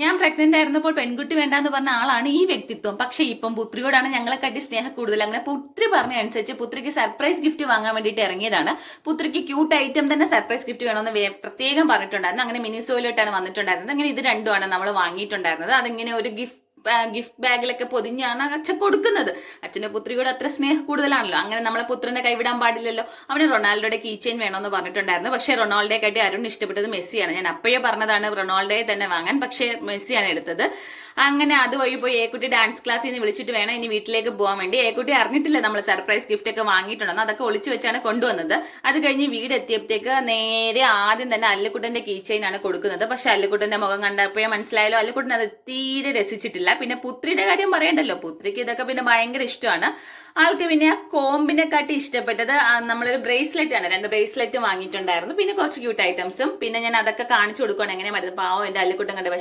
ഞാൻ പ്രഗ്നന്റ് ആയിരുന്നപ്പോൾ പെൺകുട്ടി വേണ്ടാന്ന് പറഞ്ഞ ആളാണ് ഈ വ്യക്തിത്വം. പക്ഷെ ഇപ്പം പുത്രിയോടാണ് ഞങ്ങളെ കാട്ടി സ്നേഹം കൂടുതൽ. അങ്ങനെ പുത്രി പറഞ്ഞ അനുസരിച്ച് പുത്രിക്ക് സർപ്രൈസ് ഗിഫ്റ്റ് വാങ്ങാൻ വേണ്ടിയിട്ട് ഇറങ്ങിയതാണ്. പുത്രിക്ക് ക്യൂട്ട് ഐറ്റം തന്നെ സർപ്രൈസ് ഗിഫ്റ്റ് വേണമെന്ന് പ്രത്യേകം പറഞ്ഞിട്ടുണ്ടായിരുന്നു. അങ്ങനെ മിനിസോയിലോട്ടാണ് വന്നിട്ടുണ്ടായിരുന്നത്. അങ്ങനെ ഇത് രണ്ടുമാണ് നമ്മൾ വാങ്ങിയിട്ടുണ്ടായിരുന്നത്. അതിങ്ങനെ ഒരു ഗിഫ്റ്റ് ബാഗിലൊക്കെ പൊതിഞ്ഞാണ് അച്ഛൻ കൊടുക്കുന്നത്. അച്ഛന്റെ പുത്രിയോട് അത്ര സ്നേഹം കൂടുതലാണല്ലോ. അങ്ങനെ നമ്മളെ പുത്രനെ കൈവിടാൻ പാടില്ലല്ലോ. അവന് റൊണാൾഡോയുടെ കീ ചെയിൻ വേണമെന്ന് പറഞ്ഞിട്ടുണ്ടായിരുന്നു. പക്ഷേ റൊണാൾഡോയെക്കാട്ടി അരുൺ ഇഷ്ടപ്പെട്ടത് മെസ്സിയാണ്. ഞാൻ അപ്പോഴേ പറഞ്ഞതാണ് റൊണാൾഡോയെ തന്നെ വാങ്ങാൻ. പക്ഷേ മെസ്സിയാണ് എടുത്തത്. അങ്ങനെ അതുവഴി പോയി ഏക്കുട്ടി ഡാൻസ് ക്ലാസ്സിൽ നിന്ന് വിളിച്ചിട്ട് വേണം ഇനി വീട്ടിലേക്ക് പോകാൻ വേണ്ടി. ഏക്കുട്ടി അറിഞ്ഞിട്ടില്ല നമ്മൾ സർപ്രൈസ് ഗിഫ്റ്റ് ഒക്കെ വാങ്ങിയിട്ടുണ്ടെന്ന്. അതൊക്കെ ഒളിച്ചു വെച്ചാണ് കൊണ്ടുവന്നത്. അത് കഴിഞ്ഞ് വീട് എത്തിയപ്പോഴത്തേക്ക് നേരെ ആദ്യം തന്നെ അല്ലുക്കുട്ടന്റെ കീ ചെയിൻ ആണ് കൊടുക്കുന്നത്. പക്ഷെ അല്ലുക്കുട്ടന്റെ മുഖം കണ്ടപ്പോഴേ മനസ്സിലായാലോ അല്ലുക്കുട്ടൻ അത് തീരെ രസിച്ചിട്ടില്ല. പിന്നെ പുത്രിയുടെ കാര്യം പറയണ്ടല്ലോ, പുത്രിക്ക് ഇതൊക്കെ പിന്നെ ഭയങ്കര ഇഷ്ടമാണ്. ആൾക്ക് പിന്നെ ആ കോമ്പിനെക്കാട്ടി ഇഷ്ടപ്പെട്ടത് നമ്മളൊരു ബ്രേസ്ലെറ്റ് ആണ്. 2 ബ്രേസ്ലെറ്റ് വാങ്ങിയിട്ടുണ്ടായിരുന്നു. പിന്നെ കുറച്ച് ക്യൂട്ട് ഐറ്റംസും. പിന്നെ ഞാൻ അതൊക്കെ കാണിച്ചു കൊടുക്കുകയാണ് എങ്ങനെയാണ് പാവം എന്റെ അല്ലുക്കുട്ടൻ കണ്ട്.